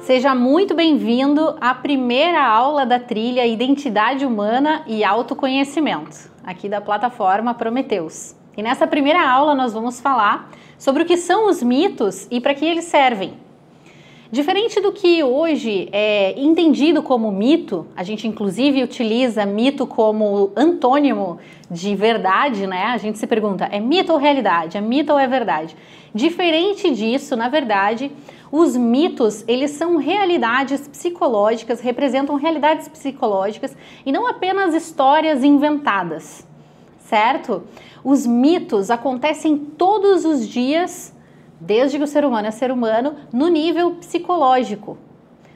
Seja muito bem-vindo à primeira aula da trilha Identidade Humana e Autoconhecimento, aqui da plataforma Prometheus. E nessa primeira aula nós vamos falar sobre o que são os mitos e para que eles servem. Diferente do que hoje é entendido como mito, a gente inclusive utiliza mito como antônimo de verdade, né? A gente se pergunta, é mito ou realidade? É mito ou é verdade? Diferente disso, na verdade, os mitos, eles são realidades psicológicas, representam realidades psicológicas e não apenas histórias inventadas, certo? Os mitos acontecem todos os dias, desde que o ser humano é ser humano, no nível psicológico.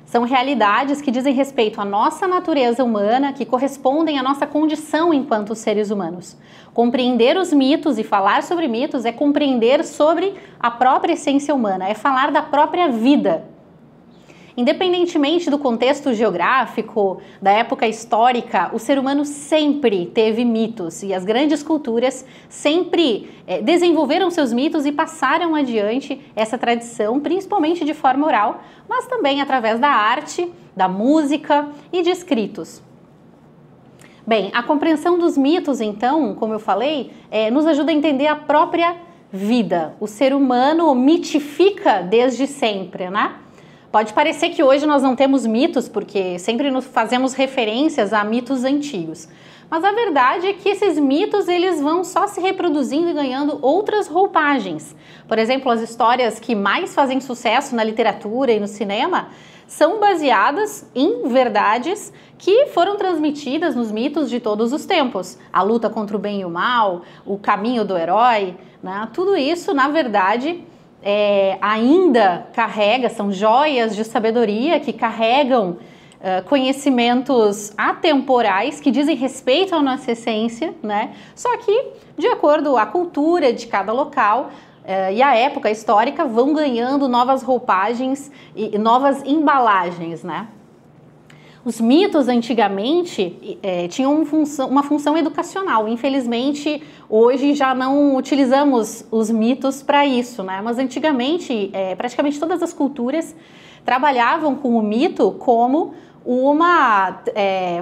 São realidades que dizem respeito à nossa natureza humana, que correspondem à nossa condição enquanto seres humanos. Compreender os mitos e falar sobre mitos é compreender sobre a própria essência humana, é falar da própria vida. Independentemente do contexto geográfico, da época histórica, o ser humano sempre teve mitos e as grandes culturas sempre desenvolveram seus mitos e passaram adiante essa tradição, principalmente de forma oral, mas também através da arte, da música e de escritos. Bem, a compreensão dos mitos, então, como eu falei, nos ajuda a entender a própria vida. O ser humano mitifica desde sempre, né? Pode parecer que hoje nós não temos mitos, porque sempre nos fazemos referências a mitos antigos. Mas a verdade é que esses mitos, eles vão só se reproduzindo e ganhando outras roupagens. Por exemplo, as histórias que mais fazem sucesso na literatura e no cinema são baseadas em verdades que foram transmitidas nos mitos de todos os tempos. A luta contra o bem e o mal, o caminho do herói, né? Tudo isso, na verdade, ainda são joias de sabedoria que carregam conhecimentos atemporais que dizem respeito à nossa essência, né? Só que, de acordo com a cultura de cada local e a época histórica, vão ganhando novas roupagens e novas embalagens, né? Os mitos antigamente tinham uma função educacional. Infelizmente, hoje já não utilizamos os mitos para isso, né? Mas antigamente, praticamente todas as culturas trabalhavam com o mito como uma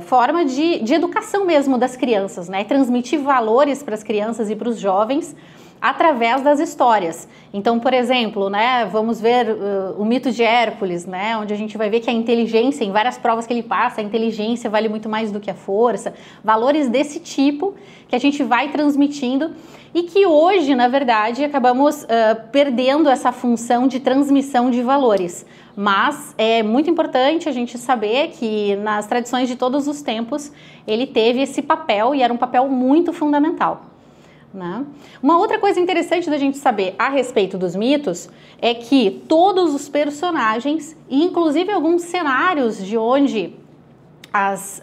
forma de educação mesmo das crianças, né? Transmitir valores para as crianças e para os jovens através das histórias. Então, por exemplo, né, vamos ver o mito de Hércules, né, onde a gente vai ver que a inteligência, em várias provas que ele passa, a inteligência vale muito mais do que a força, valores desse tipo que a gente vai transmitindo e que hoje, na verdade, acabamos perdendo essa função de transmissão de valores. Mas é muito importante a gente saber que nas tradições de todos os tempos ele teve esse papel e era um papel muito fundamental. Né? Uma outra coisa interessante da gente saber a respeito dos mitos é que todos os personagens, e inclusive alguns cenários de onde as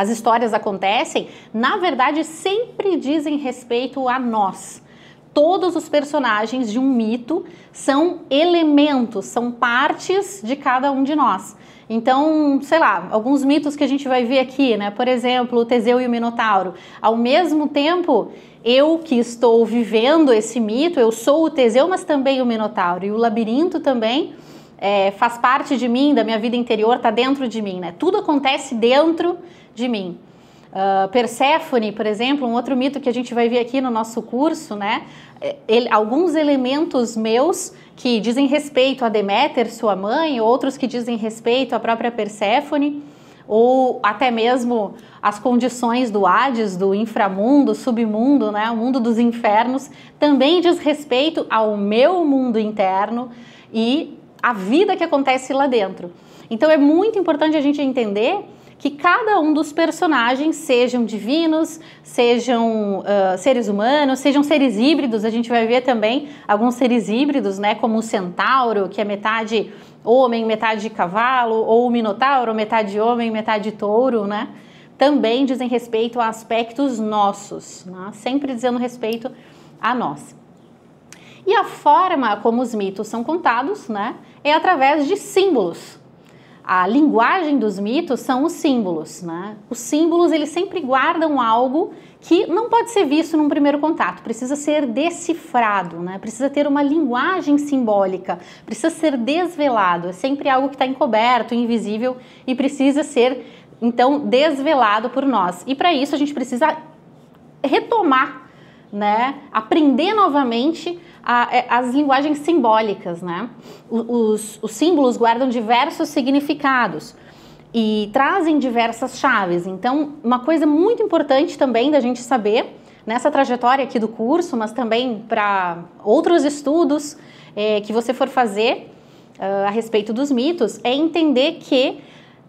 histórias acontecem, na verdade sempre dizem respeito a nós. Todos os personagens de um mito são elementos, são partes de cada um de nós. Então, sei lá, alguns mitos que a gente vai ver aqui, né? Por exemplo, o Teseu e o Minotauro. Ao mesmo tempo, eu que estou vivendo esse mito, eu sou o Teseu, mas também o Minotauro. E o labirinto também faz parte de mim, da minha vida interior, está dentro de mim, né? Tudo acontece dentro de mim. Perséfone, por exemplo, um outro mito que a gente vai ver aqui no nosso curso, né? Alguns elementos meus que dizem respeito a Deméter, sua mãe, outros que dizem respeito à própria Perséfone, ou até mesmo as condições do Hades, do inframundo, submundo, né? O mundo dos infernos, também diz respeito ao meu mundo interno e a vida que acontece lá dentro. Então é muito importante a gente entender que cada um dos personagens, sejam divinos, sejam seres humanos, sejam seres híbridos, a gente vai ver também alguns seres híbridos, né, como o centauro, que é metade homem, metade cavalo, ou o minotauro, metade homem, metade touro, né, também dizem respeito a aspectos nossos, né, sempre dizendo respeito a nós. E a forma como os mitos são contados, né, é através de símbolos. a linguagem dos mitos são os símbolos, né? Os símbolos, eles sempre guardam algo que não pode ser visto num primeiro contato, precisa ser decifrado, né? Precisa ter uma linguagem simbólica, precisa ser desvelado, é sempre algo que está encoberto, invisível e precisa ser, então, desvelado por nós. E para isso a gente precisa retomar, né? Aprender novamente as linguagens simbólicas, né? Os símbolos guardam diversos significados e trazem diversas chaves. Então, uma coisa muito importante também da gente saber nessa trajetória aqui do curso, mas também para outros estudos que você for fazer a respeito dos mitos, é entender que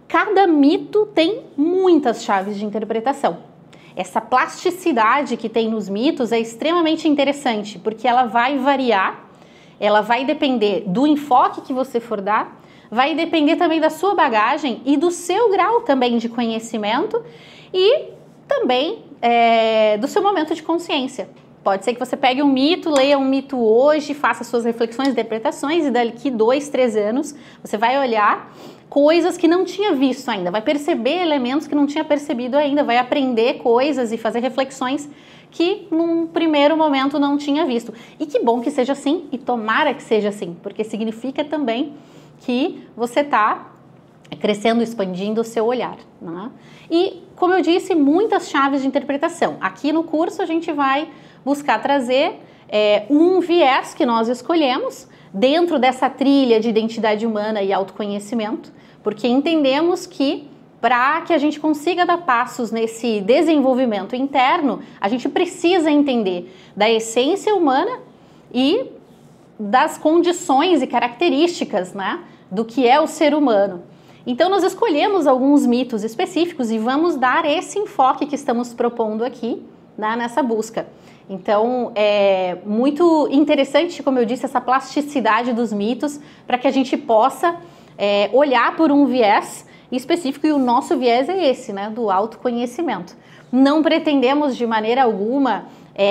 cada mito tem muitas chaves de interpretação. Essa plasticidade que tem nos mitos é extremamente interessante, porque ela vai variar, ela vai depender do enfoque que você for dar, vai depender também da sua bagagem e do seu grau também de conhecimento e também do seu momento de consciência. Pode ser que você pegue um mito, leia um mito hoje, faça suas reflexões, interpretações e daqui 2, 3 anos você vai olhar coisas que não tinha visto ainda, vai perceber elementos que não tinha percebido ainda, vai aprender coisas e fazer reflexões que num primeiro momento não tinha visto. E que bom que seja assim e tomara que seja assim, porque significa também que você está crescendo, expandindo o seu olhar, né? E, como eu disse, muitas chaves de interpretação. Aqui no curso a gente vai buscar trazer um viés que nós escolhemos dentro dessa trilha de identidade humana e autoconhecimento, porque entendemos que para que a gente consiga dar passos nesse desenvolvimento interno, a gente precisa entender da essência humana e das condições e características, né, do que é o ser humano. Então nós escolhemos alguns mitos específicos e vamos dar esse enfoque que estamos propondo aqui, né, nessa busca. Então é muito interessante, como eu disse, essa plasticidade dos mitos para que a gente possa olhar por um viés específico, e o nosso viés é esse, né, do autoconhecimento. Não pretendemos de maneira alguma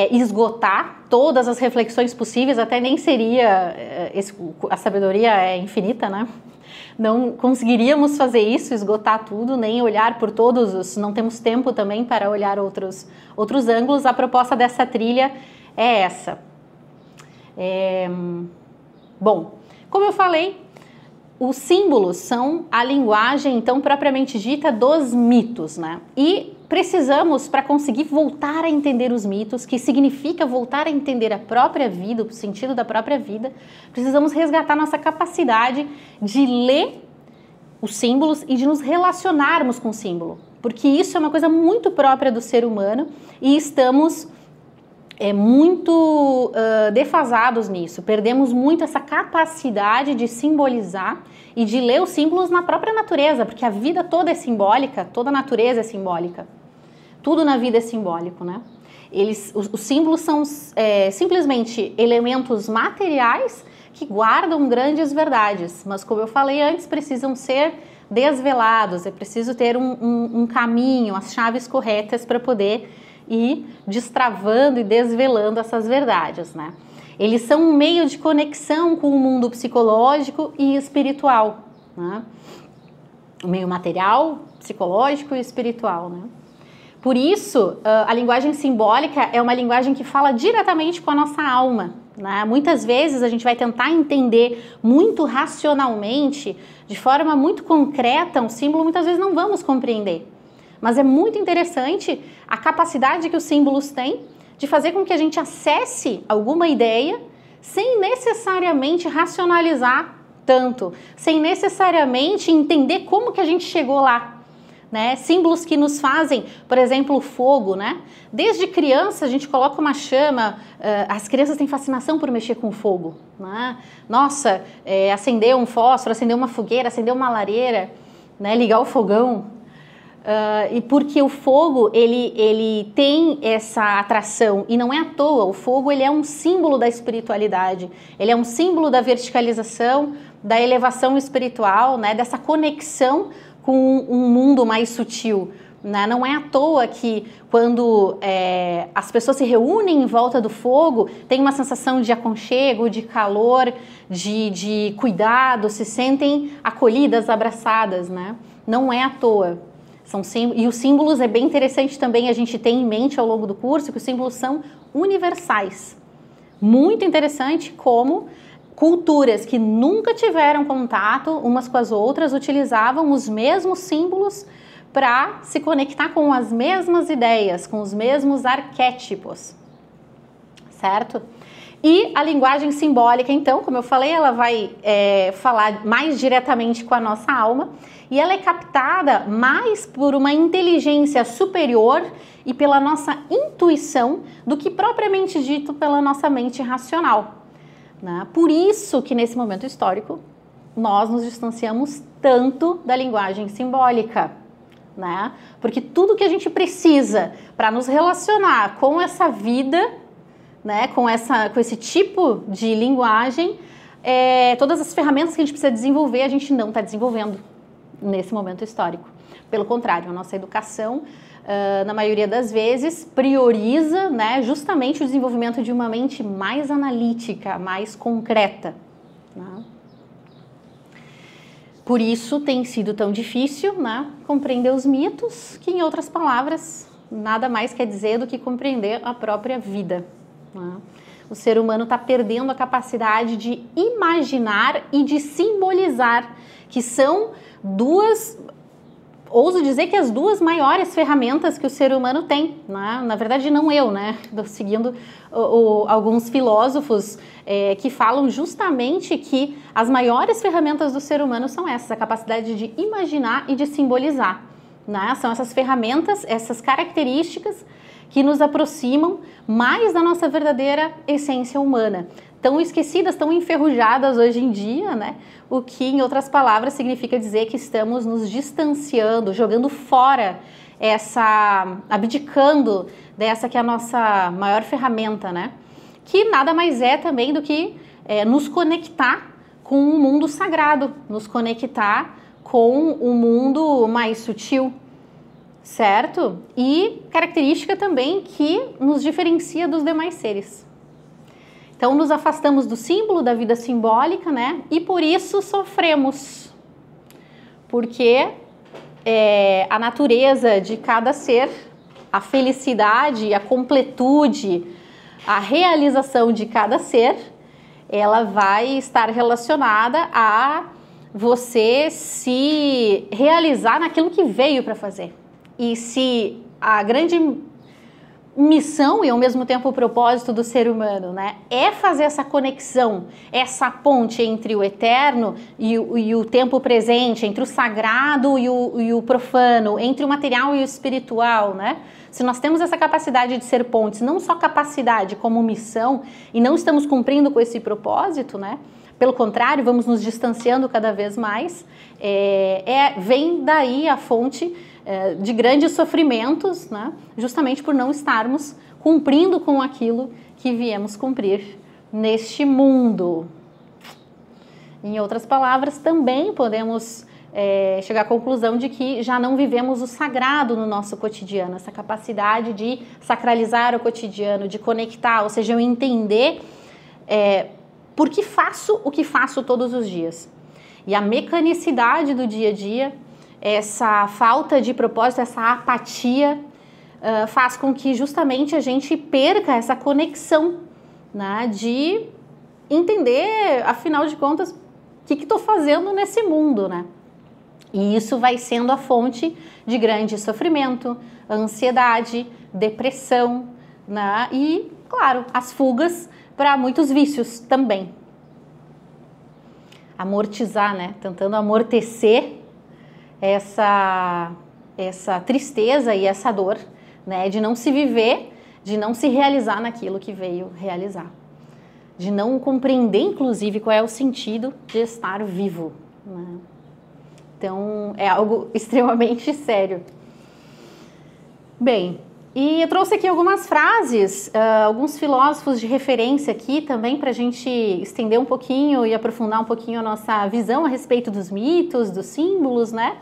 esgotar todas as reflexões possíveis, até nem seria, a sabedoria é infinita, né? Não conseguiríamos fazer isso, esgotar tudo, nem olhar por todos os... Não temos tempo também para olhar outros ângulos. A proposta dessa trilha é essa. Bom, como eu falei, os símbolos são a linguagem, então, propriamente dita dos mitos, né? E precisamos, para conseguir voltar a entender os mitos, que significa voltar a entender a própria vida, o sentido da própria vida, precisamos resgatar nossa capacidade de ler os símbolos e de nos relacionarmos com o símbolo, porque isso é uma coisa muito própria do ser humano e estamos muito defasados nisso, perdemos muito essa capacidade de simbolizar e de ler os símbolos na própria natureza, porque a vida toda é simbólica, toda a natureza é simbólica, tudo na vida é simbólico, né? Os símbolos são simplesmente elementos materiais que guardam grandes verdades, mas como eu falei antes, precisam ser desvelados, é preciso ter um caminho, as chaves corretas para poder ir destravando e desvelando essas verdades, né? Eles são um meio de conexão com o mundo psicológico e espiritual, né? O meio material, psicológico e espiritual, né? Por isso, a linguagem simbólica é uma linguagem que fala diretamente com a nossa alma, né? Muitas vezes a gente vai tentar entender muito racionalmente, de forma muito concreta, um símbolo, muitas vezes não vamos compreender. Mas é muito interessante a capacidade que os símbolos têm de fazer com que a gente acesse alguma ideia sem necessariamente racionalizar tanto, sem necessariamente entender como que a gente chegou lá. Né? Símbolos que nos fazem, por exemplo, o fogo, né? Desde criança a gente coloca uma chama, as crianças têm fascinação por mexer com fogo, né? Nossa, acender um fósforo, acender uma fogueira, acender uma lareira, né? Ligar o fogão. E porque o fogo, ele tem essa atração, e não é à toa, o fogo ele é um símbolo da espiritualidade, ele é um símbolo da verticalização, da elevação espiritual, né? Dessa conexão com um mundo mais sutil, né? Não é à toa que quando as pessoas se reúnem em volta do fogo, tem uma sensação de aconchego, de calor, de cuidado, se sentem acolhidas, abraçadas, né? Não é à toa. E os símbolos é bem interessante também a gente ter em mente ao longo do curso que os símbolos são universais. Muito interessante como culturas que nunca tiveram contato umas com as outras utilizavam os mesmos símbolos para se conectar com as mesmas ideias, com os mesmos arquétipos, certo? E a linguagem simbólica, então, como eu falei, ela vai falar mais diretamente com a nossa alma e ela é captada mais por uma inteligência superior e pela nossa intuição do que propriamente dito pela nossa mente racional, né? Por isso que nesse momento histórico nós nos distanciamos tanto da linguagem simbólica, né? Porque tudo que a gente precisa para nos relacionar com essa vida, né, com esse tipo de linguagem, todas as ferramentas que a gente precisa desenvolver, a gente não está desenvolvendo nesse momento histórico. Pelo contrário, a nossa educação, na maioria das vezes, prioriza, né, justamente o desenvolvimento de uma mente mais analítica, mais concreta, né? Por isso tem sido tão difícil, né, compreender os mitos, que em outras palavras, nada mais quer dizer do que compreender a própria vida, né? O ser humano está perdendo a capacidade de imaginar e de simbolizar, que são ouso dizer que as duas maiores ferramentas que o ser humano tem, né? Na verdade não eu, né? Seguindo alguns filósofos que falam justamente que as maiores ferramentas do ser humano são essas, a capacidade de imaginar e de simbolizar, né? São essas ferramentas, essas características que nos aproximam mais da nossa verdadeira essência humana. Tão esquecidas, tão enferrujadas hoje em dia, né? O que, em outras palavras, significa dizer que estamos nos distanciando, jogando fora abdicando dessa que é a nossa maior ferramenta, né? Que nada mais é também do que nos conectar com o mundo sagrado, nos conectar com o mundo mais sutil, certo? E característica também que nos diferencia dos demais seres. Então, nos afastamos do símbolo da vida simbólica, né? E por isso sofremos. Porque a natureza de cada ser, a felicidade, a completude, a realização de cada ser, ela vai estar relacionada a você se realizar naquilo que veio para fazer. E se a grande missão e ao mesmo tempo o propósito do ser humano, né, é fazer essa conexão, essa ponte entre o eterno e o tempo presente, entre o sagrado e o profano, entre o material e o espiritual, né? Se nós temos essa capacidade de ser pontes, não só capacidade como missão, e não estamos cumprindo com esse propósito, né? Pelo contrário, vamos nos distanciando cada vez mais, vem daí a fonte de grandes sofrimentos, né? Justamente por não estarmos cumprindo com aquilo que viemos cumprir neste mundo. Em outras palavras, também podemos chegar à conclusão de que já não vivemos o sagrado no nosso cotidiano, essa capacidade de sacralizar o cotidiano, de conectar, ou seja, eu entender por que faço o que faço todos os dias. E a mecanicidade do dia a dia, essa falta de propósito, essa apatia, faz com que justamente a gente perca essa conexão, né, de entender, afinal de contas, o que estou fazendo nesse mundo, né? E isso vai sendo a fonte de grande sofrimento, ansiedade, depressão, né? E, claro, as fugas para muitos vícios também. Amortizar, né? Tentando amortecer essa tristeza e essa dor, né, de não se viver, de não se realizar naquilo que veio realizar, de não compreender, inclusive, qual é o sentido de estar vivo, né? Então, é algo extremamente sério. Bem, e eu trouxe aqui algumas frases, alguns filósofos de referência aqui também para a gente estender um pouquinho e aprofundar um pouquinho a nossa visão a respeito dos mitos, dos símbolos, né?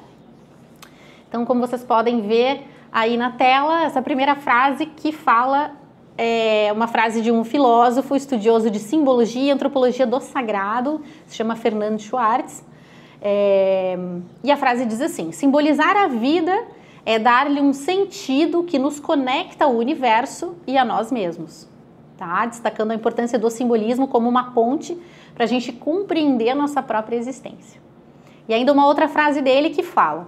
Então, como vocês podem ver, aí na tela essa primeira frase que fala, é uma frase de um filósofo estudioso de simbologia e antropologia do sagrado, se chama Fernando Schwartz, e a frase diz assim: simbolizar a vida é dar-lhe um sentido que nos conecta ao universo e a nós mesmos. Tá? Destacando a importância do simbolismo como uma ponte para a gente compreender a nossa própria existência. E ainda uma outra frase dele que fala,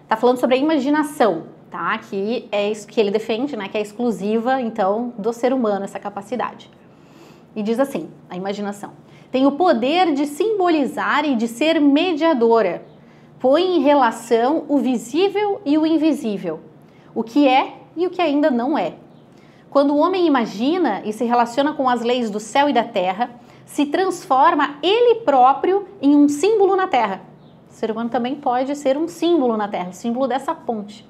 tá falando sobre a imaginação, tá? Que é isso que ele defende, né? Que é exclusiva, então, do ser humano, essa capacidade. E diz assim, a imaginação: tem o poder de simbolizar e de ser mediadora, põe em relação o visível e o invisível, o que é e o que ainda não é. Quando o homem imagina e se relaciona com as leis do céu e da terra, se transforma ele próprio em um símbolo na terra. O ser humano também pode ser um símbolo na terra, um símbolo dessa ponte.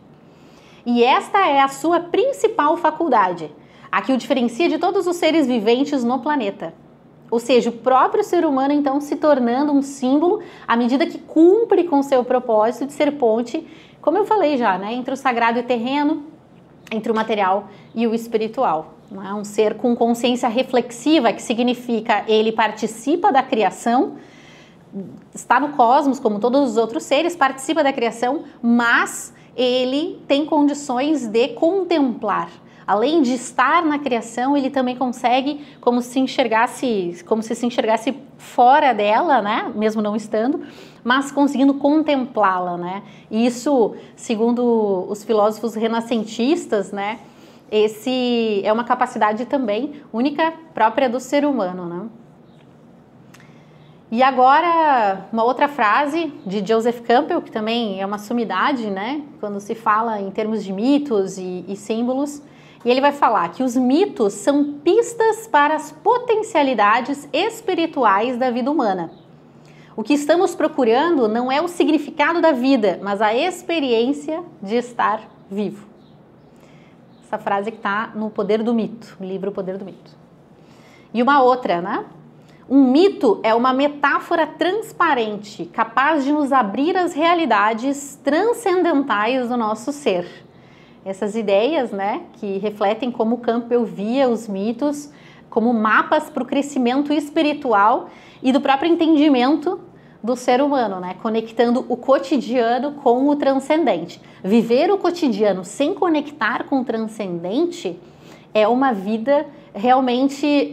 E esta é a sua principal faculdade, a que o diferencia de todos os seres viventes no planeta. Ou seja, o próprio ser humano, então, se tornando um símbolo à medida que cumpre com o seu propósito de ser ponte, como eu falei já, né, entre o sagrado e o terreno, entre o material e o espiritual. Não é? Um ser com consciência reflexiva, que significa ele participa da criação, está no cosmos como todos os outros seres, participa da criação, mas ele tem condições de contemplar. Além de estar na criação, ele também consegue como se se enxergasse fora dela, né? Mesmo não estando, mas conseguindo contemplá-la, né? Isso, segundo os filósofos renascentistas, né? Esse é uma capacidade também única, própria do ser humano, né? E agora, uma outra frase de Joseph Campbell, que também é uma sumidade, né? Quando se fala em termos de mitos e símbolos. E ele vai falar que os mitos são pistas para as potencialidades espirituais da vida humana. O que estamos procurando não é o significado da vida, mas a experiência de estar vivo. Essa frase que está no Poder do Mito, no livro O Poder do Mito. E uma outra, né? Um mito é uma metáfora transparente, capaz de nos abrir as realidades transcendentais do nosso ser. Essas ideias, né, que refletem como Campbell via os mitos como mapas para o crescimento espiritual e do próprio entendimento do ser humano, né, conectando o cotidiano com o transcendente. Viver o cotidiano sem conectar com o transcendente é uma vida realmente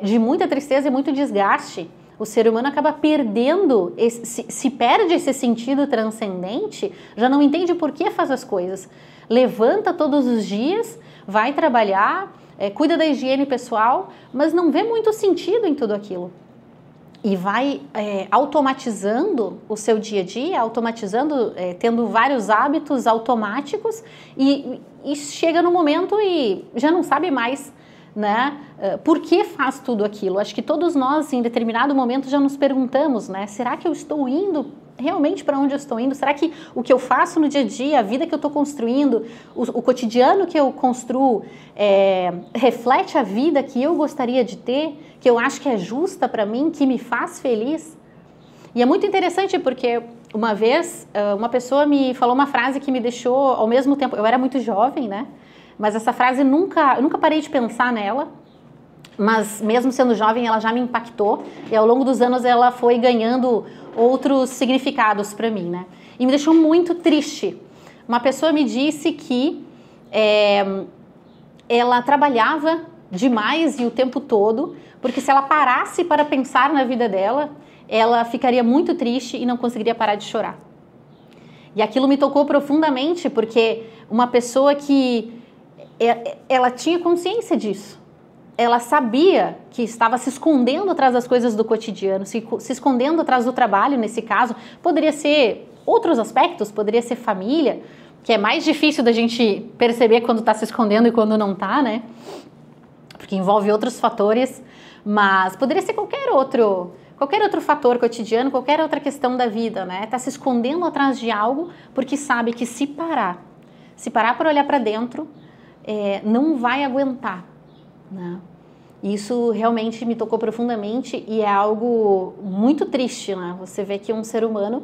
de muita tristeza e muito desgaste. O ser humano acaba perdendo, se perde esse sentido transcendente, já não entende por que faz as coisas. Levanta todos os dias, vai trabalhar, cuida da higiene pessoal, mas não vê muito sentido em tudo aquilo. E vai automatizando o seu dia a dia, tendo vários hábitos automáticos e chega no momento e já não sabe mais, né, por que faz tudo aquilo. Acho que todos nós, em determinado momento, já nos perguntamos, né, será que eu estou indo realmente para onde eu estou indo? Será que o que eu faço no dia a dia, a vida que eu estou construindo, o cotidiano que eu construo, reflete a vida que eu gostaria de ter, que eu acho que é justa para mim, que me faz feliz? E é muito interessante porque uma vez uma pessoa me falou uma frase que me deixou ao mesmo tempo, eu era muito jovem, né? Mas essa frase eu nunca parei de pensar nela, mas mesmo sendo jovem ela já me impactou e ao longo dos anos ela foi ganhando outros significados para mim, né? E me deixou muito triste. Uma pessoa me disse que ela trabalhava demais e o tempo todo, porque se ela parasse para pensar na vida dela, ela ficaria muito triste e não conseguiria parar de chorar. E aquilo me tocou profundamente, porque uma pessoa que ela tinha consciência disso. Ela sabia que estava se escondendo atrás das coisas do cotidiano, se escondendo atrás do trabalho, nesse caso. Poderia ser outros aspectos, poderia ser família, que é mais difícil da gente perceber quando está se escondendo e quando não está, né? Porque envolve outros fatores, mas poderia ser qualquer outro fator cotidiano, qualquer outra questão da vida, né? Está se escondendo atrás de algo porque sabe que se parar para olhar para dentro, não vai aguentar, né? Isso realmente me tocou profundamente e é algo muito triste, né? Você vê que um ser humano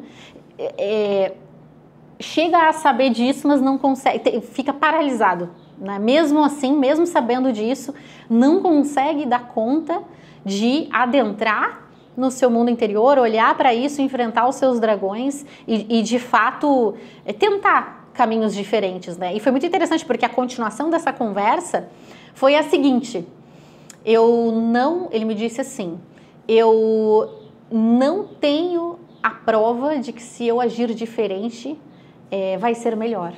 chega a saber disso, mas não consegue, fica paralisado, né? Mesmo assim, mesmo sabendo disso, não consegue dar conta de adentrar no seu mundo interior, olhar para isso, enfrentar os seus dragões e de fato tentar caminhos diferentes, né? E foi muito interessante porque a continuação dessa conversa foi a seguinte: ele me disse assim, eu não tenho a prova de que se eu agir diferente, vai ser melhor.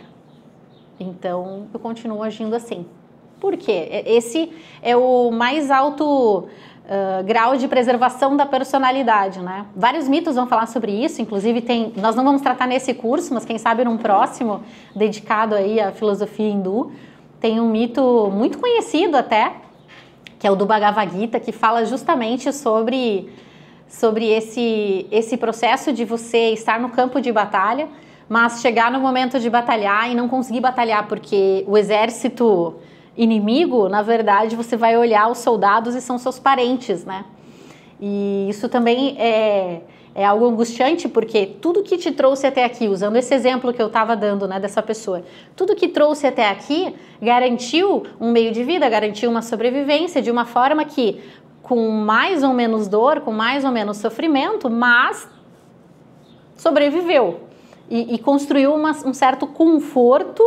Então, eu continuo agindo assim. Por quê? Esse é o mais alto grau de preservação da personalidade, né? Vários mitos vão falar sobre isso, inclusive nós não vamos tratar nesse curso, mas quem sabe num próximo, dedicado aí à filosofia hindu, tem um mito muito conhecido até, que é o do Bhagavad Gita, que fala justamente sobre esse processo de você estar no campo de batalha, mas chegar no momento de batalhar e não conseguir batalhar, porque o exército inimigo, na verdade, você vai olhar os soldados e são seus parentes, né? E isso também é algo angustiante, porque tudo que te trouxe até aqui, usando esse exemplo que eu estava dando, né, dessa pessoa, tudo que trouxe até aqui garantiu um meio de vida, garantiu uma sobrevivência de uma forma que, com mais ou menos dor, com mais ou menos sofrimento, mas sobreviveu e construiu um certo conforto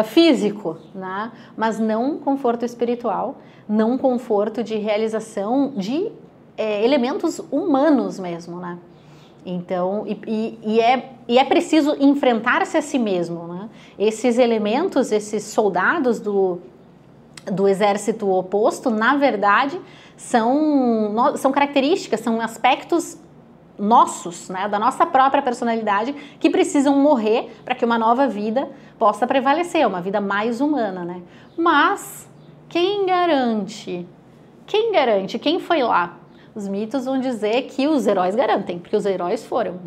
físico, né? Mas não conforto espiritual, não conforto de realização de elementos humanos mesmo, né? Então, é preciso enfrentar-se a si mesmo, né? Esses elementos, esses soldados do exército oposto, na verdade, são características, são aspectos nossos, né, da nossa própria personalidade, que precisam morrer para que uma nova vida possa prevalecer, uma vida mais humana, né? Mas quem garante? Quem garante? Quem foi lá? Os mitos vão dizer que os heróis garantem, porque os heróis foram.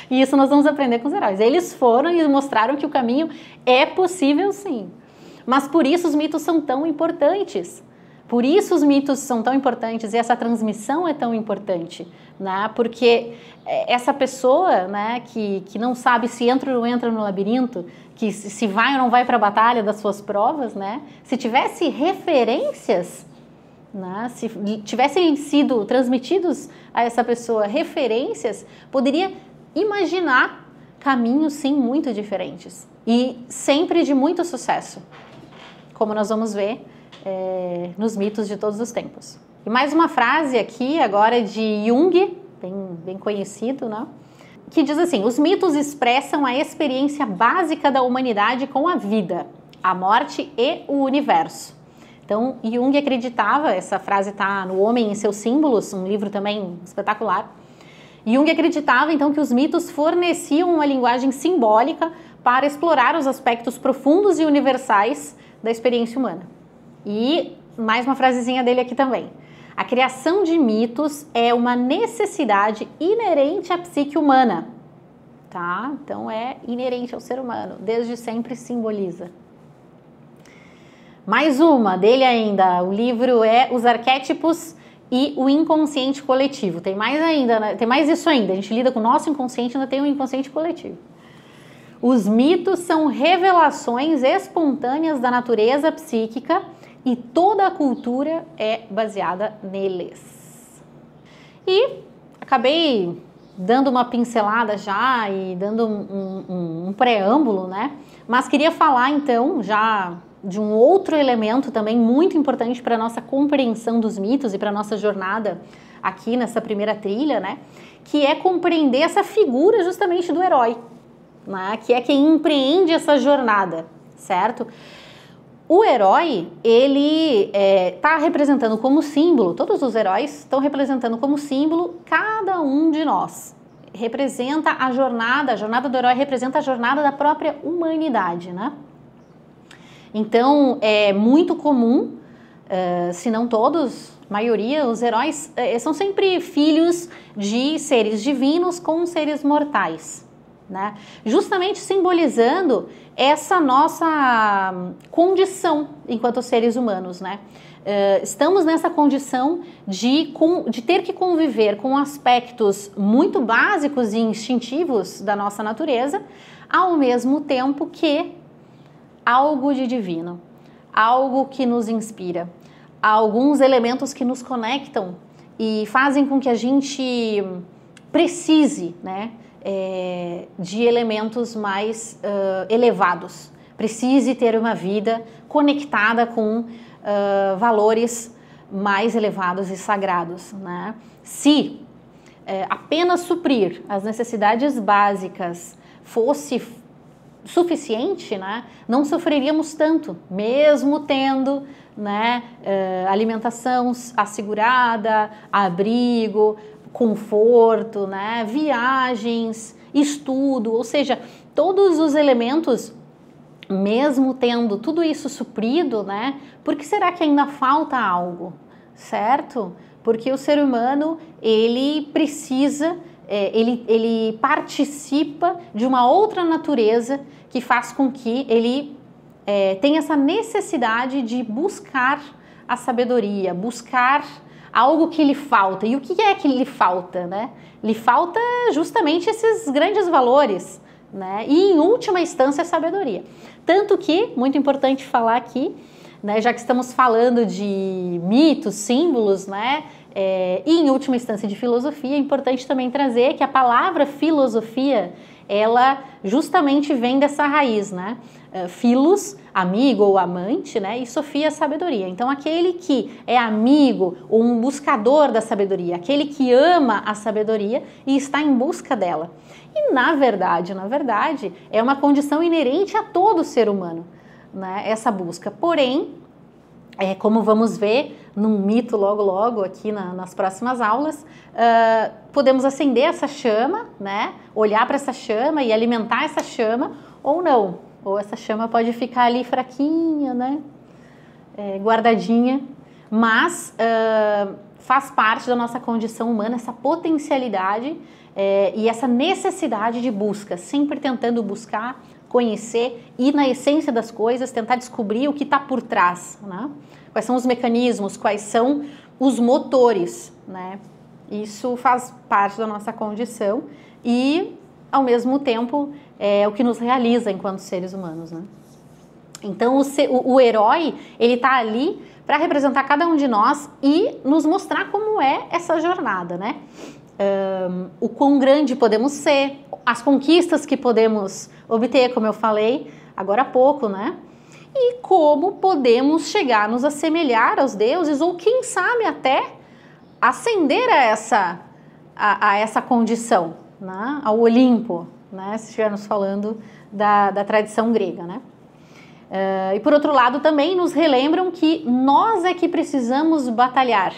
E isso nós vamos aprender com os heróis. Eles foram e mostraram que o caminho é possível, sim. Mas por isso os mitos são tão importantes. Por isso os mitos são tão importantes e essa transmissão é tão importante, né? Porque essa pessoa, né, que não sabe se entra ou não entra no labirinto, que se vai ou não vai para a batalha das suas provas, né? Se tivesse referências, né, se tivessem sido transmitidos a essa pessoa referências, poderia imaginar caminhos, sim, muito diferentes e sempre de muito sucesso, como nós vamos ver nos mitos de todos os tempos. E mais uma frase aqui, agora de Jung, bem conhecido, né? Que diz assim: os mitos expressam a experiência básica da humanidade com a vida, a morte e o universo. Então, Jung acreditava, essa frase está no Homem e seus Símbolos, um livro também espetacular. Jung acreditava, então, que os mitos forneciam uma linguagem simbólica para explorar os aspectos profundos e universais da experiência humana. E mais uma frasezinha dele aqui também. A criação de mitos é uma necessidade inerente à psique humana, tá? Então é inerente ao ser humano, desde sempre simboliza. Mais uma dele ainda, o livro é Os Arquétipos e o Inconsciente Coletivo. Tem mais ainda, né? Tem mais isso ainda, a gente lida com o nosso inconsciente, ainda tem o inconsciente coletivo. Os mitos são revelações espontâneas da natureza psíquica e toda a cultura é baseada neles. E acabei dando uma pincelada já e dando um preâmbulo, né? Mas queria falar então já de um outro elemento também muito importante para a nossa compreensão dos mitos e para a nossa jornada aqui nessa primeira trilha, né? Que é compreender essa figura justamente do herói, né? Que é quem empreende essa jornada, certo? O herói, ele está representando como símbolo, todos os heróis estão representando como símbolo cada um de nós. Representa a jornada do herói representa a jornada da própria humanidade, né? Então, é muito comum, se não todos, a maioria, os heróis são sempre filhos de seres divinos com seres mortais, né? Justamente simbolizando essa nossa condição enquanto seres humanos, né? Estamos nessa condição de ter que conviver com aspectos muito básicos e instintivos da nossa natureza, ao mesmo tempo que algo de divino, algo que nos inspira, alguns elementos que nos conectam e fazem com que a gente precise, né, de elementos mais elevados, precise ter uma vida conectada com valores mais elevados e sagrados, né? Se apenas suprir as necessidades básicas fosse suficiente, né, não sofreríamos tanto, mesmo tendo, né, alimentação assegurada, abrigo, conforto, né, viagens, estudo, ou seja, todos os elementos, mesmo tendo tudo isso suprido, né, por que será que ainda falta algo, certo? Porque o ser humano, ele precisa, ele participa de uma outra natureza que faz com que ele tenha essa necessidade de buscar a sabedoria, buscar algo que lhe falta. E o que é que lhe falta, né? Lhe falta justamente esses grandes valores, né? E em última instância a sabedoria. Tanto que, muito importante falar aqui, né, já que estamos falando de mitos, símbolos, né, e em última instância de filosofia, é importante também trazer que a palavra filosofia, ela justamente vem dessa raiz, né? Philos, amigo ou amante, né? E sofia, sabedoria. Então, aquele que é amigo ou um buscador da sabedoria, aquele que ama a sabedoria e está em busca dela. E na verdade, é uma condição inerente a todo ser humano, né? Essa busca. Porém, como vamos ver num mito logo aqui nas próximas aulas, podemos acender essa chama, né? Olhar para essa chama e alimentar essa chama ou não. Ou essa chama pode ficar ali fraquinha, né? Guardadinha, mas faz parte da nossa condição humana essa potencialidade e essa necessidade de busca, sempre tentando buscar, conhecer e na essência das coisas tentar descobrir o que está por trás, né? Quais são os mecanismos, quais são os motores, né? Isso faz parte da nossa condição e, ao mesmo tempo, é o que nos realiza enquanto seres humanos, né? Então, o herói, ele está ali para representar cada um de nós e nos mostrar como é essa jornada, né? O quão grande podemos ser, as conquistas que podemos obter, como eu falei agora há pouco, né? E como podemos chegar a nos assemelhar aos deuses ou, quem sabe, até ascender a essa condição, né? Ao Olimpo, né? Se estivermos falando da tradição grega, né? E por outro lado também nos relembram que nós é que precisamos batalhar,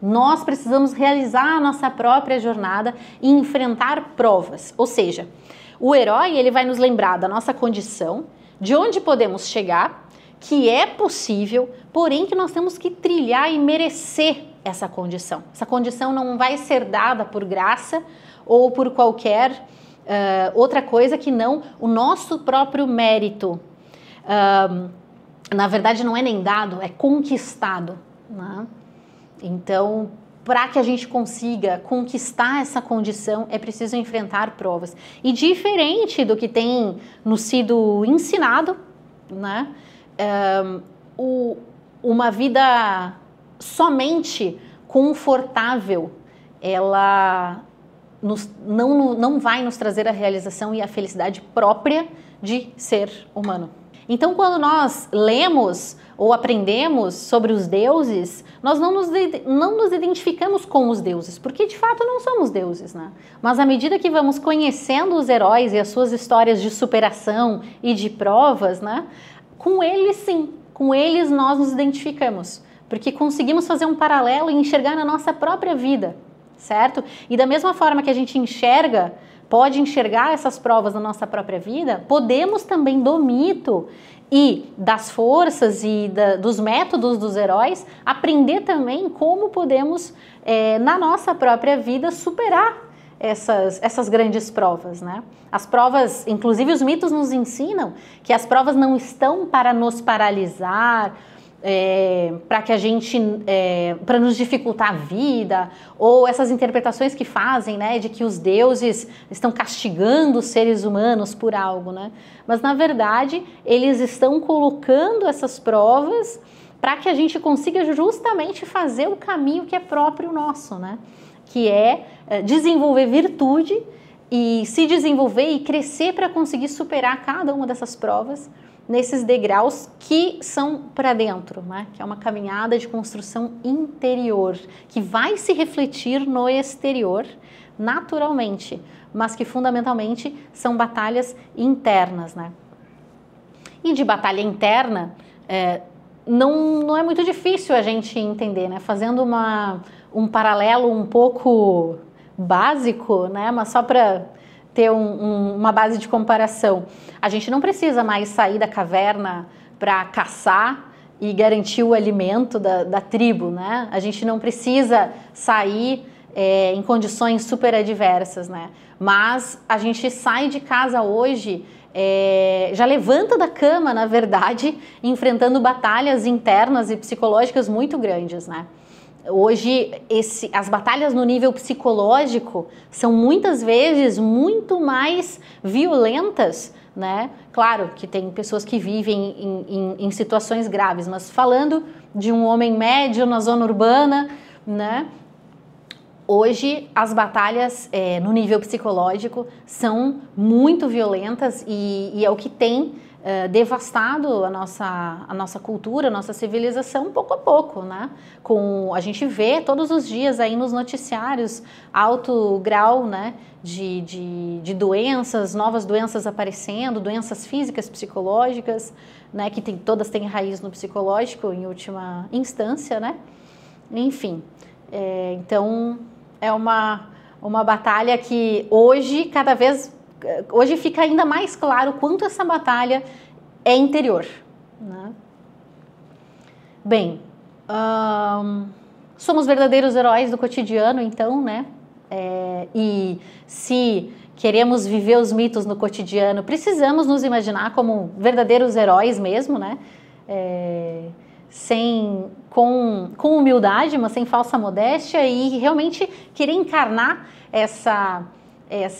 nós precisamos realizar a nossa própria jornada e enfrentar provas, ou seja, o herói ele vai nos lembrar da nossa condição, de onde podemos chegar, que é possível, porém que nós temos que trilhar e merecer essa condição. Essa condição não vai ser dada por graça ou por qualquer outra coisa que não o nosso próprio mérito. Na verdade não é nem dado, é conquistado, né? Então, para que a gente consiga conquistar essa condição, é preciso enfrentar provas. E diferente do que tem nos sido ensinado, né? Uma vida somente confortável, ela não vai nos trazer a realização e a felicidade própria de ser humano. Então, quando nós lemos ou aprendemos sobre os deuses, nós não nos identificamos com os deuses, porque de fato não somos deuses, né? Mas à medida que vamos conhecendo os heróis e as suas histórias de superação e de provas, né? Com eles sim, com eles nós nos identificamos, porque conseguimos fazer um paralelo e enxergar na nossa própria vida, certo? E da mesma forma que a gente pode enxergar essas provas na nossa própria vida, podemos também do mito e das forças e dos métodos dos heróis aprender também como podemos, na nossa própria vida, superar essas grandes provas, né? As provas, inclusive os mitos nos ensinam que as provas não estão para nos paralisar, para que a gente, para nos dificultar a vida, ou essas interpretações que fazem, né, de que os deuses estão castigando os seres humanos por algo, né? Mas na verdade eles estão colocando essas provas para que a gente consiga justamente fazer o caminho que é próprio nosso, né? Que é desenvolver virtude e se desenvolver e crescer para conseguir superar cada uma dessas provas nesses degraus que são para dentro, né? Que é uma caminhada de construção interior, que vai se refletir no exterior naturalmente, mas que fundamentalmente são batalhas internas, né? E de batalha interna, não é muito difícil a gente entender, né? Fazendo um paralelo um pouco básico, né? Mas só para ter uma base de comparação. A gente não precisa mais sair da caverna para caçar e garantir o alimento da tribo, né? A gente não precisa sair em condições super adversas, né? Mas a gente sai de casa hoje, já levanta da cama, na verdade, enfrentando batalhas internas e psicológicas muito grandes, né? Hoje, as batalhas no nível psicológico são muitas vezes muito mais violentas, né? Claro que tem pessoas que vivem em situações graves, mas falando de um homem médio na zona urbana, né? Hoje, as batalhas no nível psicológico são muito violentas e é o que tem devastado a nossa cultura, a nossa civilização pouco a pouco, né? A gente vê todos os dias aí nos noticiários alto grau, né, de doenças, novas doenças aparecendo, doenças físicas, psicológicas, né, que todas têm raiz no psicológico em última instância, né? Enfim, então é uma batalha que hoje hoje fica ainda mais claro quanto essa batalha é interior, né? Bem, somos verdadeiros heróis do cotidiano, então, né? E se queremos viver os mitos no cotidiano, precisamos nos imaginar como verdadeiros heróis mesmo, né? Com humildade, mas sem falsa modéstia, e realmente querer encarnar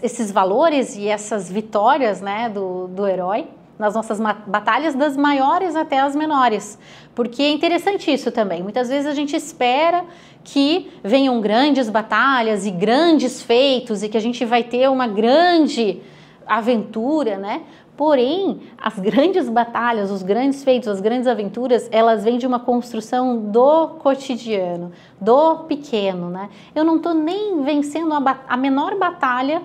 esses valores e essas vitórias, né, do herói nas nossas batalhas, das maiores até as menores, porque é interessante isso também. Muitas vezes a gente espera que venham grandes batalhas e grandes feitos e que a gente vai ter uma grande aventura, né? Porém, as grandes batalhas, os grandes feitos, as grandes aventuras, elas vêm de uma construção do cotidiano, do pequeno, né? Eu não estou nem vencendo a menor batalha,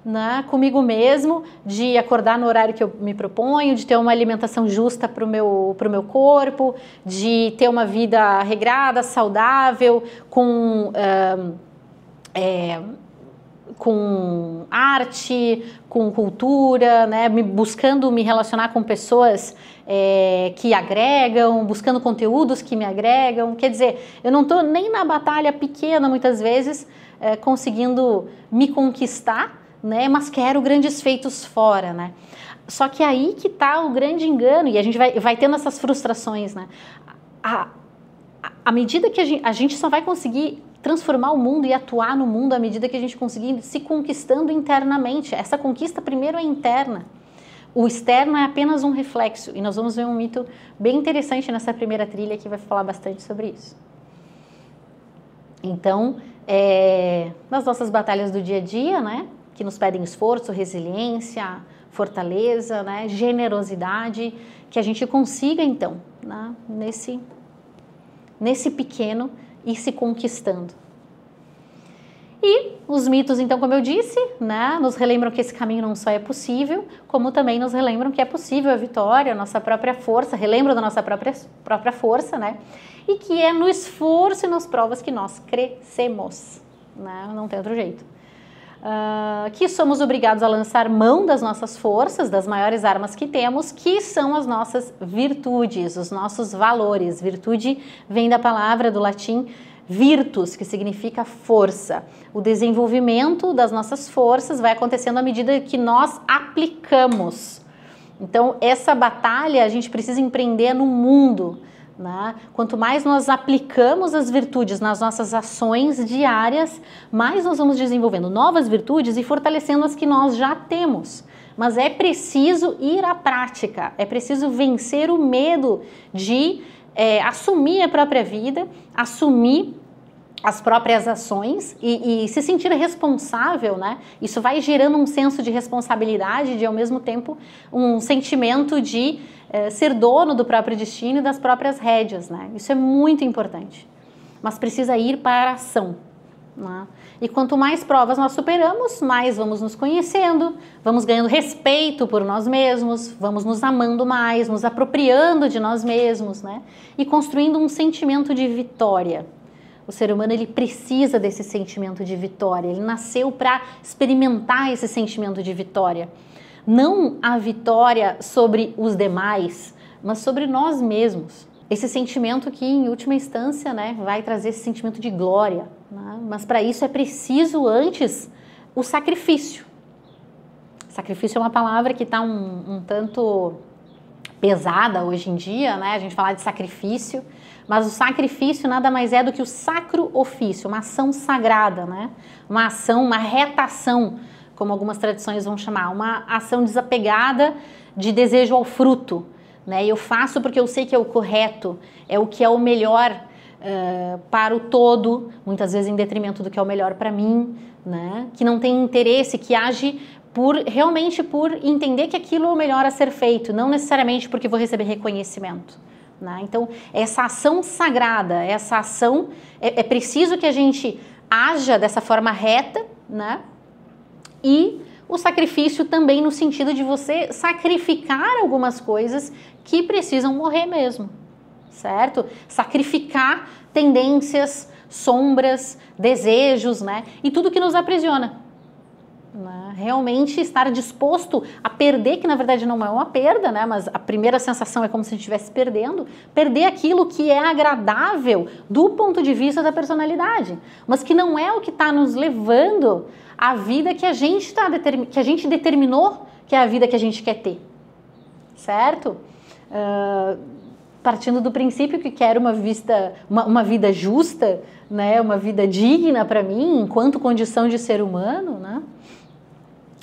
né, comigo mesmo, de acordar no horário que eu me proponho, de ter uma alimentação justa para o meu corpo, de ter uma vida regrada, saudável, com arte, com cultura, né, buscando me relacionar com pessoas que agregam, buscando conteúdos que me agregam. Quer dizer, eu não estou nem na batalha pequena, muitas vezes, conseguindo me conquistar, né, mas quero grandes feitos fora, né? Só que aí que está o grande engano, e a gente vai tendo essas frustrações, né? À medida que a gente só vai conseguir transformar o mundo e atuar no mundo à medida que a gente conseguir se conquistando internamente. Essa conquista primeiro é interna. O externo é apenas um reflexo. E nós vamos ver um mito bem interessante nessa primeira trilha que vai falar bastante sobre isso. Então, nas nossas batalhas do dia a dia, né, que nos pedem esforço, resiliência, fortaleza, né, generosidade, que a gente consiga então, né, nesse pequeno, ir se conquistando. E os mitos, então, como eu disse, né, nos relembram que esse caminho não só é possível, como também nos relembram que é possível a vitória, a nossa própria força, relembram da nossa própria força, né, e que é no esforço e nas provas que nós crescemos, né, não tem outro jeito. Que somos obrigados a lançar mão das nossas forças, das maiores armas que temos, que são as nossas virtudes, os nossos valores. Virtude vem da palavra do latim virtus, que significa força. O desenvolvimento das nossas forças vai acontecendo à medida que nós aplicamos. Então, essa batalha a gente precisa empreender no mundo, né? Quanto mais nós aplicamos as virtudes nas nossas ações diárias, mais nós vamos desenvolvendo novas virtudes e fortalecendo as que nós já temos. Mas é preciso ir à prática, é preciso vencer o medo de assumir a própria vida, assumir as próprias ações e se sentir responsável, né? Isso vai gerando um senso de responsabilidade, de ao mesmo tempo um sentimento de ser dono do próprio destino e das próprias rédeas, né? Isso é muito importante, mas precisa ir para a ação, né? E quanto mais provas nós superamos, mais vamos nos conhecendo, vamos ganhando respeito por nós mesmos, vamos nos amando mais, nos apropriando de nós mesmos, né? E construindo um sentimento de vitória. O ser humano, ele precisa desse sentimento de vitória, ele nasceu para experimentar esse sentimento de vitória. Não a vitória sobre os demais, mas sobre nós mesmos. Esse sentimento que, em última instância, né, vai trazer esse sentimento de glória, né? Mas para isso é preciso antes o sacrifício. Sacrifício é uma palavra que está um tanto pesada hoje em dia, né? A gente falar de sacrifício, mas o sacrifício nada mais é do que o sacro ofício, uma ação sagrada, né? Uma ação, uma retação, como algumas tradições vão chamar, uma ação desapegada de desejo ao fruto, né? Eu faço porque eu sei que é o correto, é o que é o melhor para o todo, muitas vezes em detrimento do que é o melhor para mim, né? Que não tem interesse, que age realmente por entender que aquilo é o melhor a ser feito, não necessariamente porque vou receber reconhecimento, né? Então, essa ação sagrada, essa ação, é preciso que a gente haja dessa forma reta, né? E o sacrifício também no sentido de você sacrificar algumas coisas que precisam morrer mesmo, certo? Sacrificar tendências, sombras, desejos, né? E tudo que nos aprisiona. Realmente estar disposto a perder, que na verdade não é uma perda, né? Mas a primeira sensação é como se a gente estivesse perdendo, perder aquilo que é agradável do ponto de vista da personalidade, mas que não é o que está nos levando à vida que a gente determinou que é a vida que a gente quer ter, certo? Partindo do princípio que quero uma vida justa, né? Uma vida digna para mim, enquanto condição de ser humano, né?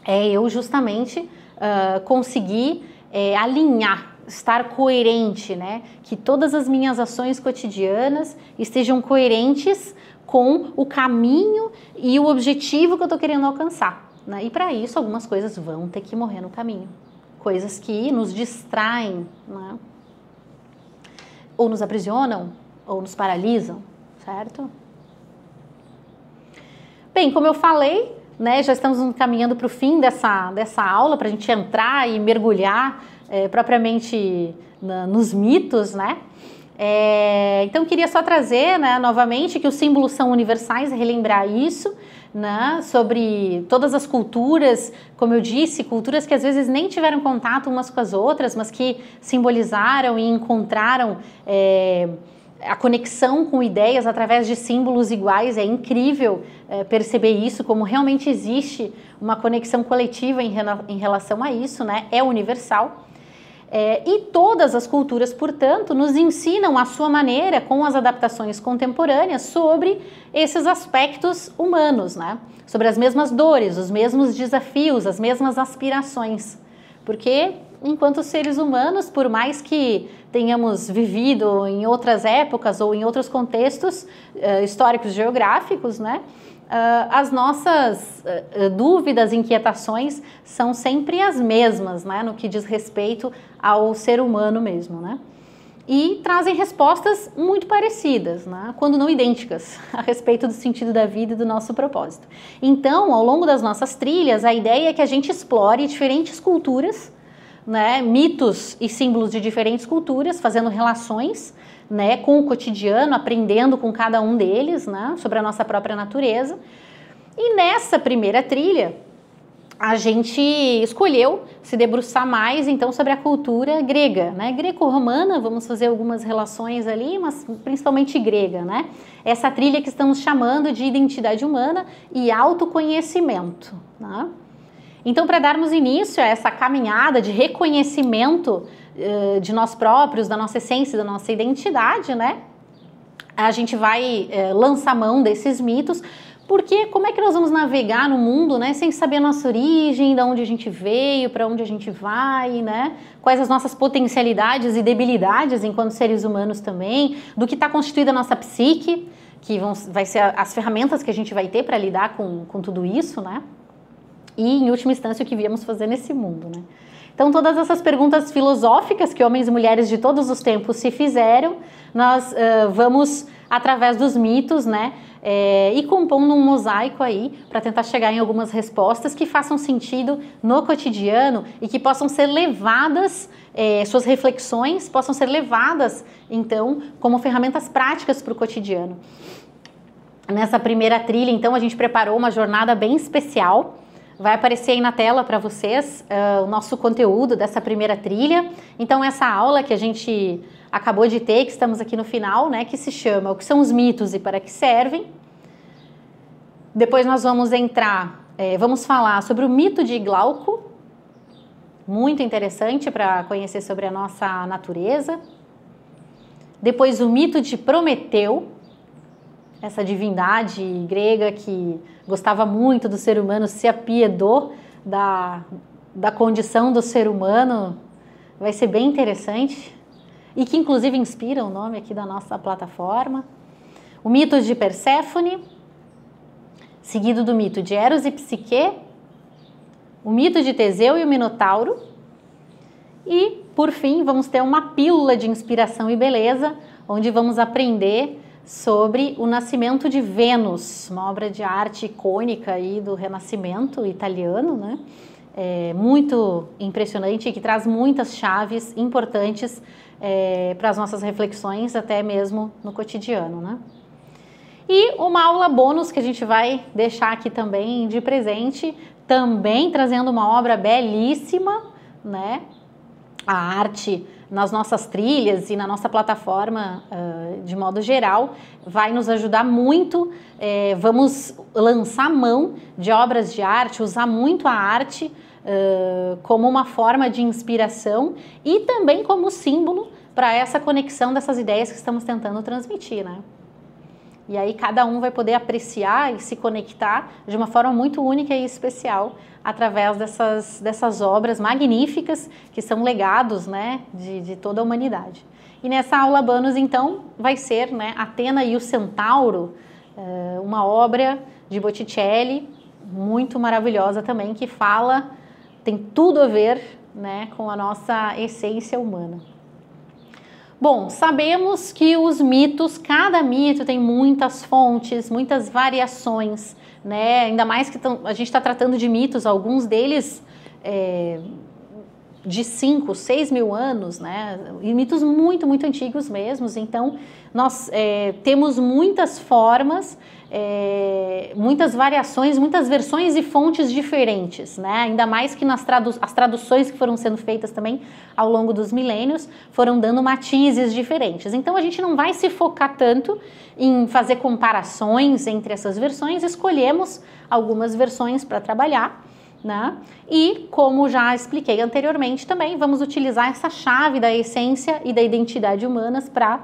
É eu justamente conseguir alinhar, estar coerente, né? Que todas as minhas ações cotidianas estejam coerentes com o caminho e o objetivo que eu estou querendo alcançar, né? E para isso algumas coisas vão ter que morrer no caminho, coisas que nos distraem, né? Ou nos aprisionam, ou nos paralisam, certo? Bem, como eu falei, né, já estamos caminhando para o fim dessa aula, para a gente entrar e mergulhar propriamente nos mitos, né? Então, queria só trazer, né, novamente que os símbolos são universais, relembrar isso, né, sobre todas as culturas, como eu disse, culturas que às vezes nem tiveram contato umas com as outras, mas que simbolizaram e encontraram a conexão com ideias através de símbolos iguais. É incrível perceber isso, como realmente existe uma conexão coletiva em relação a isso, né? É universal. E todas as culturas, portanto, nos ensinam à sua maneira, com as adaptações contemporâneas, sobre esses aspectos humanos, né? Sobre as mesmas dores, os mesmos desafios, as mesmas aspirações. Porque, enquanto seres humanos, por mais que tenhamos vivido em outras épocas ou em outros contextos históricos geográficos, né? As nossas dúvidas, inquietações são sempre as mesmas, né, no que diz respeito ao ser humano mesmo, né? E trazem respostas muito parecidas, né, quando não idênticas, a respeito do sentido da vida e do nosso propósito. Então, ao longo das nossas trilhas, a ideia é que a gente explore diferentes culturas, né, mitos e símbolos de diferentes culturas, fazendo relações, né, com o cotidiano, aprendendo com cada um deles, né, sobre a nossa própria natureza. E nessa primeira trilha, a gente escolheu se debruçar mais, então, sobre a cultura grega, né, greco-romana. Vamos fazer algumas relações ali, mas principalmente grega, né? Essa trilha que estamos chamando de identidade humana e autoconhecimento, né? Então, para darmos início a essa caminhada de reconhecimento de nós próprios, da nossa essência, da nossa identidade, né? A gente vai lançar mão desses mitos, porque como é que nós vamos navegar no mundo, né, sem saber a nossa origem, de onde a gente veio, para onde a gente vai, né? Quais as nossas potencialidades e debilidades enquanto seres humanos também, do que está constituída a nossa psique, que vai ser as ferramentas que a gente vai ter para lidar com tudo isso, né? E, em última instância, o que viemos fazer nesse mundo, né? Então, todas essas perguntas filosóficas que homens e mulheres de todos os tempos se fizeram, nós vamos, através dos mitos, né, e compondo um mosaico aí para tentar chegar em algumas respostas que façam sentido no cotidiano e que possam ser levadas, suas reflexões possam ser levadas, então, como ferramentas práticas para o cotidiano. Nessa primeira trilha, então, a gente preparou uma jornada bem especial. Vai aparecer aí na tela para vocês o nosso conteúdo dessa primeira trilha. Então, essa aula que a gente acabou de ter, que estamos aqui no final, né, que se chama O que são os mitos e para que servem. Depois nós vamos entrar, vamos falar sobre o mito de Glauco, muito interessante para conhecer sobre a nossa natureza. Depois o mito de Prometeu, essa divindade grega que gostava muito do ser humano, se apiedou da condição do ser humano, vai ser bem interessante, e que inclusive inspira o nome aqui da nossa plataforma. O mito de Perséfone, seguido do mito de Eros e Psique, o mito de Teseu e o Minotauro, e, por fim, vamos ter uma pílula de inspiração e beleza, onde vamos aprender sobre o nascimento de Vênus, uma obra de arte icônica aí do Renascimento italiano, né? Muito impressionante e que traz muitas chaves importantes para as nossas reflexões, até mesmo no cotidiano, né? E uma aula bônus que a gente vai deixar aqui também de presente, também trazendo uma obra belíssima, né? A arte nas nossas trilhas e na nossa plataforma, de modo geral, vai nos ajudar muito. Vamos lançar mão de obras de arte, usar muito a arte como uma forma de inspiração e também como símbolo para essa conexão dessas ideias que estamos tentando transmitir, né? E aí cada um vai poder apreciar e se conectar de uma forma muito única e especial através dessas obras magníficas que são legados, né, de toda a humanidade. E nessa aula bônus, então, vai ser, né, Atena e o Centauro, uma obra de Botticelli muito maravilhosa também, que tem tudo a ver, né, com a nossa essência humana. Bom, sabemos que os mitos, cada mito tem muitas fontes, muitas variações, né? Ainda mais que a gente está tratando de mitos, alguns deles de 5, 6 mil anos, né? E mitos muito, muito antigos mesmo. Então, nós temos muitas formas, muitas variações, muitas versões e fontes diferentes, né? Ainda mais que as traduções que foram sendo feitas também ao longo dos milênios foram dando matizes diferentes. Então, a gente não vai se focar tanto em fazer comparações entre essas versões, escolhemos algumas versões para trabalhar, né? E, como já expliquei anteriormente também, vamos utilizar essa chave da essência e da identidade humanas para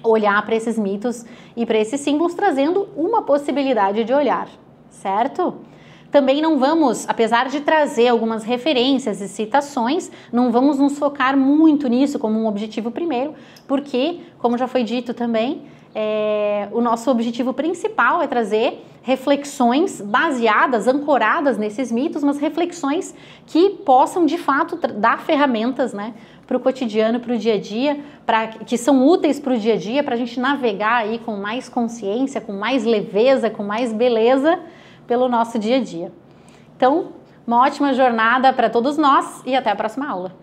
olhar para esses mitos e para esses símbolos, trazendo uma possibilidade de olhar, certo? Também não vamos, apesar de trazer algumas referências e citações, não vamos nos focar muito nisso como um objetivo primeiro, porque, como já foi dito também, o nosso objetivo principal é trazer reflexões baseadas, ancoradas nesses mitos, mas reflexões que possam, de fato, dar ferramentas, né, para o cotidiano, para o dia a dia, que são úteis para o dia a dia, para a gente navegar aí com mais consciência, com mais leveza, com mais beleza pelo nosso dia a dia. Então, uma ótima jornada para todos nós e até a próxima aula.